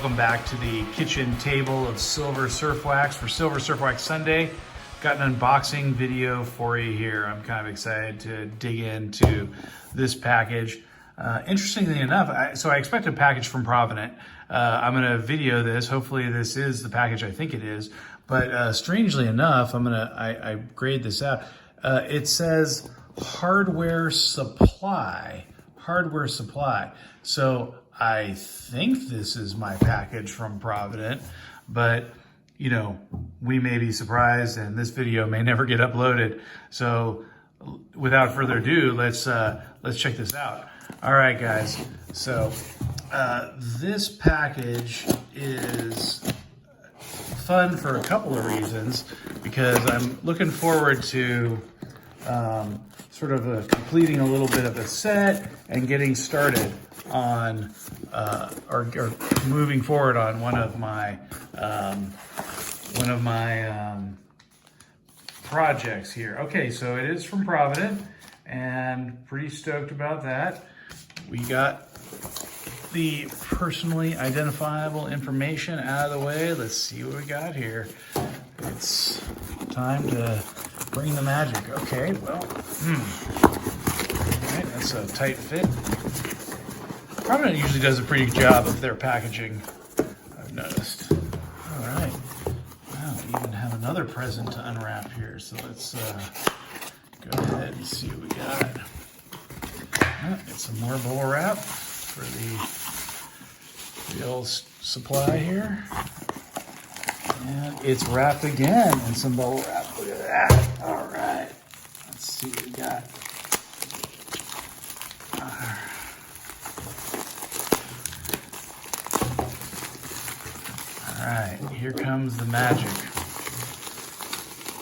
welcome back to the kitchen table of Silver Surf Wax for Silver Surf Wax Sunday. Got an unboxing video for you here. I'm kind of excited to dig into this package. Interestingly enough, I expect a package from Provident. I'm gonna video this. Hopefully this is the package I think it is. But strangely enough, I grade this out. It says hardware supply. Hardware supply. So I think this is my package from Provident, but you know, we may be surprised and this video may never get uploaded. So without further ado, let's check this out. All right, guys. So this package is fun for a couple of reasons, because I'm looking forward to sort of completing a little bit of a set and getting started on or moving forward on one of my projects here. Okay, so it is from Provident and pretty stoked about that. We got the personally identifiable information out of the way. Let's see what we got here. It's time to bring the magic. Okay, well, all right, that's a tight fit. Provident usually does a pretty good job of their packaging, I've noticed. All right, wow, we even have another present to unwrap here. So let's go ahead and see what we got. Get some more bubble wrap for the old supply here. And it's wrapped again in some bubble wrap. Look at that. All right, let's see what we got. All right, here comes the magic.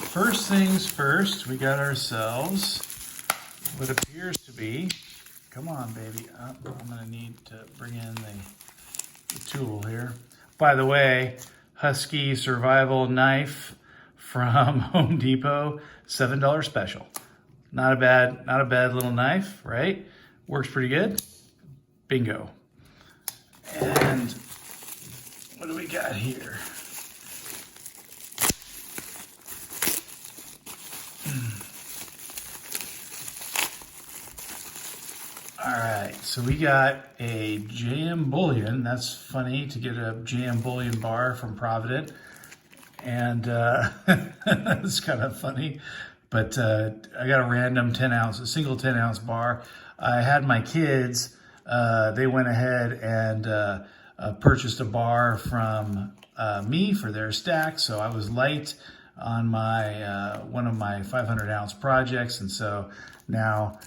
First things first, we got ourselves what appears to be, come on baby, I'm gonna need to bring in the tool here. By the way, Husky Survival Knife from Home Depot, $7 special. Not a bad little knife, right? Works pretty good. Bingo. And what do we got here? All right, so we got a JM Bullion. That's funny to get a JM Bullion bar from Provident. And it's kind of funny, but I got a random 10 ounce, a single 10 ounce bar. I had my kids, they went ahead and purchased a bar from me for their stack. So I was light on my one of my 500 ounce projects. And so now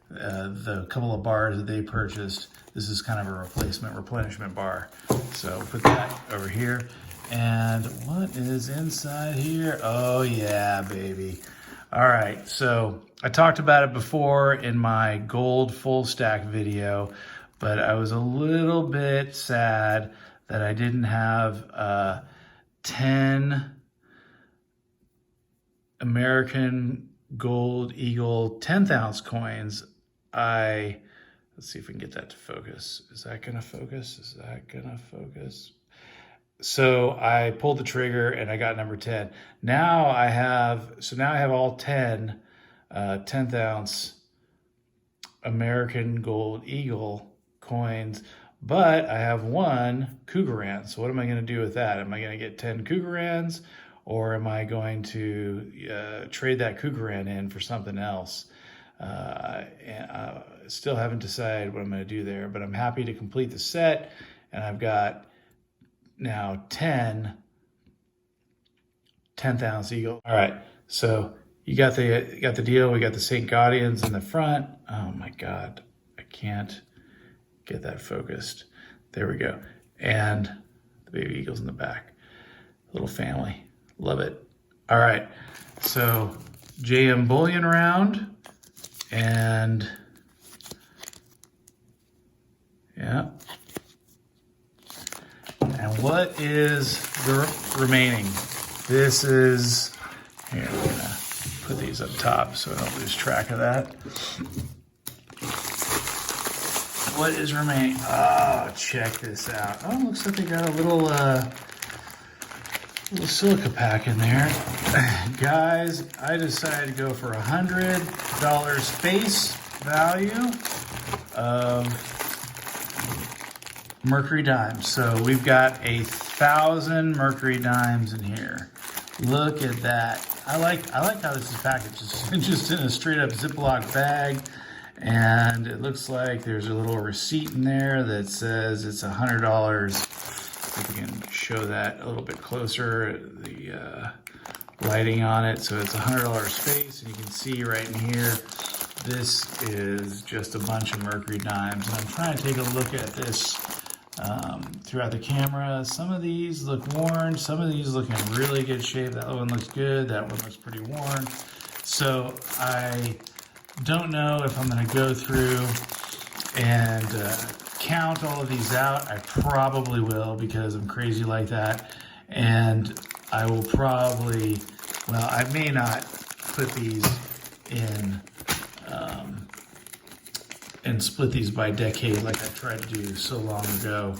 the couple of bars that they purchased, this is kind of a replenishment bar. So put that over here. And what is inside here? Oh yeah, baby. All right, so I talked about it before in my gold full stack video, but I was a little bit sad that I didn't have 10 American Gold Eagle 10th ounce coins. Let's see if we can get that to focus. Is that gonna focus? Is that gonna focus? So I pulled the trigger and I got number 10. Now I have all 10 10th ounce American Gold Eagle coins, but I have one Cougaran. So what am I going to do with that? Am I going to get 10 Cougarans, or am I going to trade that Cougaran in for something else? Still haven't decided what I'm going to do there, but I'm happy to complete the set, and I've got now 10 10th ounce Eagle. All right, so you got the deal. We got the Saint-Gaudens in the front. Oh my God, I can't get that focused. There we go. And the baby eagles in the back. Little family, love it. All right, so JM Bullion round, and yeah. And what is the remaining? This is, here, I'm gonna put these up top so I don't lose track of that. what is remaining. Oh, check this out. Oh, looks like they got a little silica pack in there. Guys, I decided to go for $100 face value of mercury dimes. So we've got 1,000 mercury dimes in here. Look at that. I like how this is packaged. It's just in a straight up Ziploc bag. And it looks like there's a little receipt in there that says it's $100. If we can show that a little bit closer, the lighting on it. So it's $100 space, and you can see right in here, this is just a bunch of mercury dimes. And I'm trying to take a look at this throughout the camera. Some of these look worn, some of these look in really good shape. That one looks good, that one looks pretty worn. So I don't know if I'm going to go through and count all of these out. I probably will, because I'm crazy like that. And I will probably, well, I may not put these in and split these by decade like I tried to do so long ago.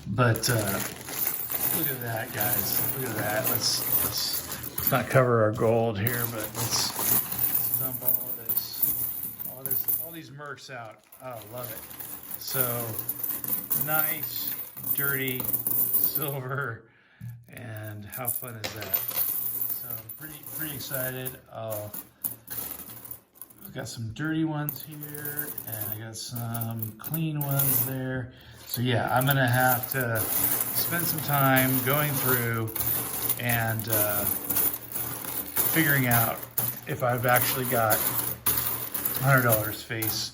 But look at that, guys. Look at that. Let's not cover our gold here, but let's dump all these mercs out. Oh, love it. So nice, dirty silver, and how fun is that? So I'm pretty excited. I've got some dirty ones here, and I got some clean ones there. So yeah, I'm gonna have to spend some time going through and figuring out if I've actually got $100 face.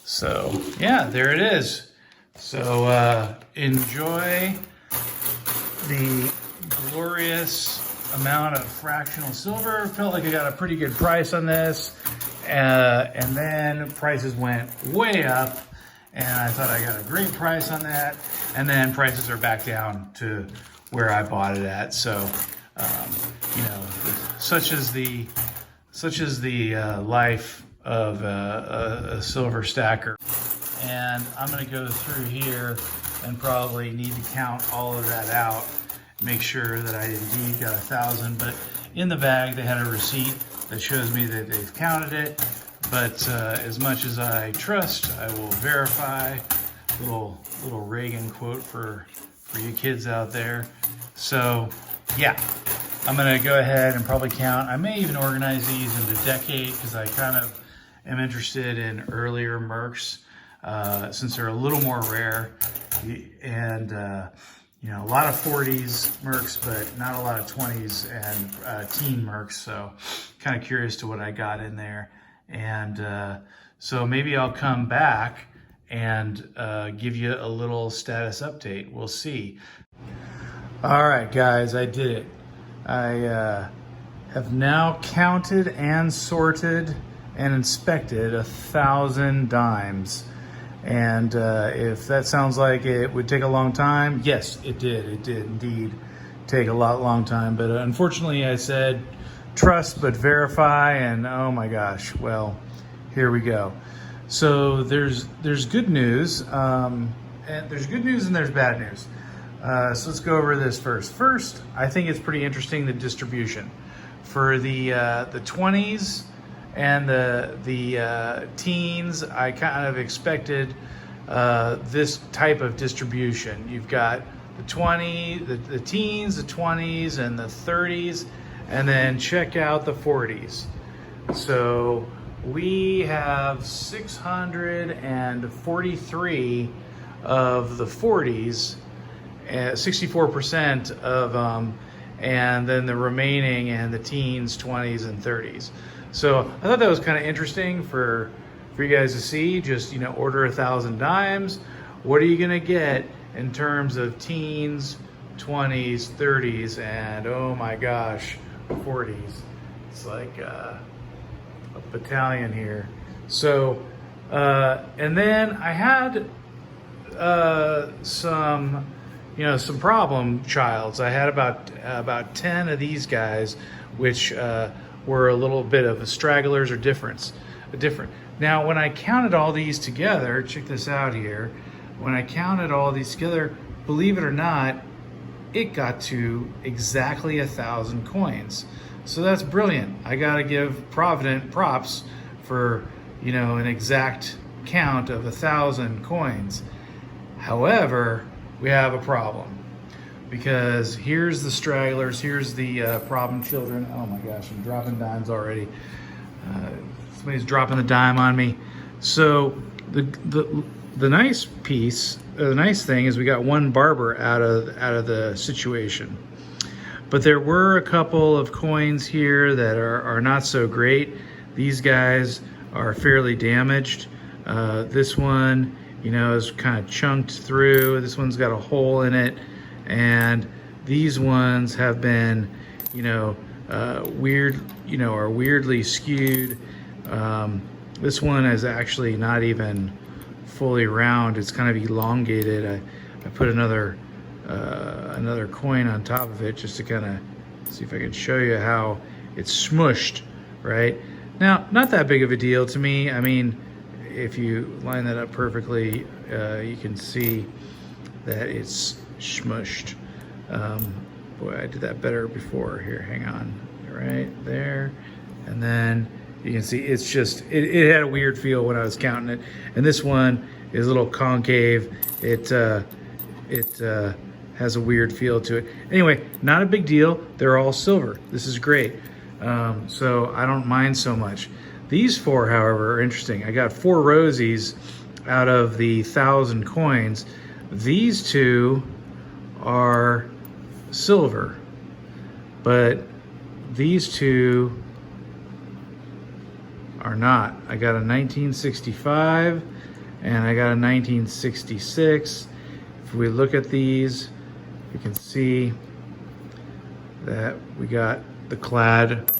So yeah, there it is. So enjoy the glorious amount of fractional silver. Felt like I got a pretty good price on this, and then prices went way up, and I thought I got a great price on that, and then prices are back down to where I bought it at. So you know, such is the life of a silver stacker. And I'm going to go through here and probably need to count all of that out, make sure that I indeed got 1,000. But in the bag they had a receipt that shows me that they've counted it. But as much as I trust, I will verify. Little Reagan quote for you kids out there. So yeah, I'm gonna go ahead and probably count. I may even organize these into decade, because I kind of am interested in earlier mercs, since they're a little more rare, and you know, a lot of 40s mercs, but not a lot of 20s and teen mercs. So kind of curious to what I got in there. And so maybe I'll come back and give you a little status update. We'll see. All right, guys, I did it. I have now counted and sorted and inspected 1,000 dimes. And if that sounds like it would take a long time, yes, it did. It did indeed take a long time. But unfortunately, I said trust but verify, and oh my gosh, well, here we go. So there's good news, and there's good news and there's bad news. So let's go over this first. First, I think it's pretty interesting, the distribution for the 20s and the teens. I kind of expected this type of distribution. You've got the teens, the 20s, and the 30s, and then check out the 40s. So we have 643 of the 40s, 64% of them, and then the remaining and the teens, 20s, and 30s. So I thought that was kind of interesting for you guys to see. Just, you know, order 1,000 dimes. What are you gonna get in terms of teens, 20s, 30s, and oh my gosh, 40s? It's like a battalion here. So and then I had some problem childs. I had about 10 of these guys, which were a little bit of stragglers or different. Now, when I counted all these together, check this out here. When I counted all these together, believe it or not, it got to exactly 1,000 coins. So that's brilliant. I gotta give Provident props for, you know, an exact count of 1,000 coins. However, we have a problem, because here's the stragglers, here's the problem children. Oh my gosh, I'm dropping dimes already. Somebody's dropping the dime on me. So the nice piece, the nice thing is we got one barber out of the situation. But there were a couple of coins here that are not so great. These guys are fairly damaged. This one, you know, is kind of chunked through. This one's got a hole in it. And these ones have been, you know, weird, you know, are weirdly skewed. This one is actually not even fully round. It's kind of elongated. I put another coin on top of it just to kind of see if I can show you how it's smushed, right? Now, not that big of a deal to me. I mean, if you line that up perfectly, you can see that it's smushed. Boy, I did that better before. Here, hang on, right there. And then you can see it's just, it had a weird feel when I was counting it. And this one is a little concave. It has a weird feel to it. Anyway, not a big deal. They're all silver. This is great. So I don't mind so much. These four, however, are interesting. I got 4 rosies out of the 1,000 coins. These two are silver, but these two are not. I got a 1965 and I got a 1966. If we look at these, you can see that we got the clad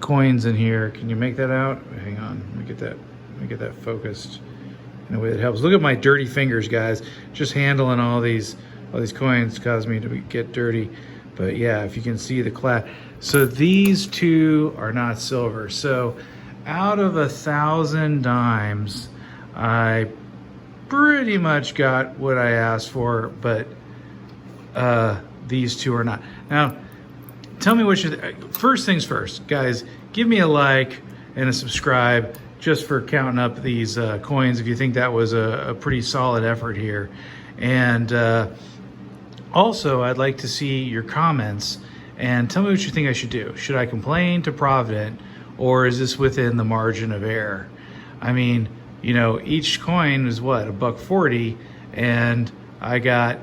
coins in here. Can you make that out? Hang on, let me get that focused in a way that helps. Look at my dirty fingers, guys. Just handling all these coins caused me to get dirty. But yeah, if you can see the clad. So these two are not silver. So out of 1,000 dimes, I pretty much got what I asked for, but these two are not. Now, tell me what you first things first, guys. Give me a like and a subscribe just for counting up these coins, if you think that was a pretty solid effort here. And also, I'd like to see your comments and tell me what you think I should do. Should I complain to Provident, or is this within the margin of error? I mean, you know, each coin is what, $1.40, and I got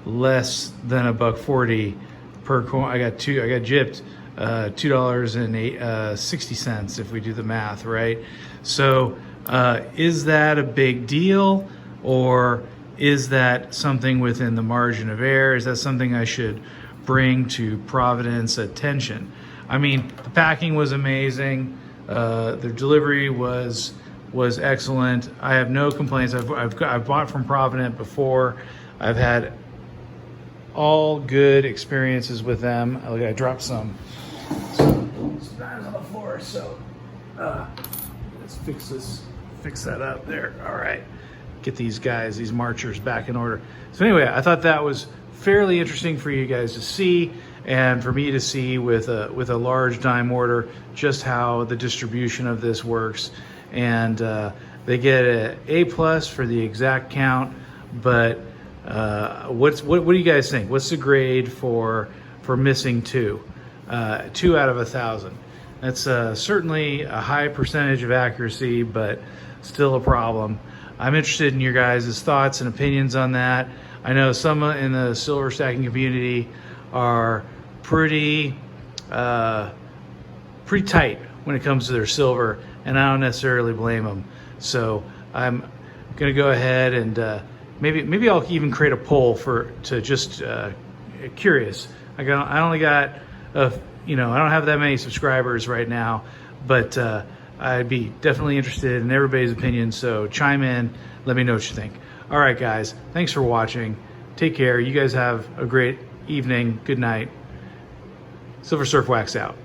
less than $1.40 per coin. I got gypped $2.60 if we do the math, right? So is that a big deal, or is that something within the margin of error? Is that something I should bring to Provident's attention? I mean, the packing was amazing. The delivery was excellent. I have no complaints. I've bought from Provident before. I've had all good experiences with them. Look, I dropped some dimes on the floor, so let's fix that up there. All right, get these guys, these marchers, back in order. So anyway, I thought that was fairly interesting for you guys to see, and for me to see with a large dime order just how the distribution of this works. And they get an A+ for the exact count. But what do you guys think? What's the grade for missing 2? 2 out of 1,000. That's certainly a high percentage of accuracy, but still a problem. I'm interested in your guys' thoughts and opinions on that. I know some in the silver stacking community are pretty tight when it comes to their silver, and I don't necessarily blame them. So I'm gonna go ahead and maybe I'll even create a poll to just curious. I only got you know, I don't have that many subscribers right now, but I'd be definitely interested in everybody's opinion. So chime in, let me know what you think. All right, guys, thanks for watching. Take care. You guys have a great evening. Good night. Silver Surf Wax out.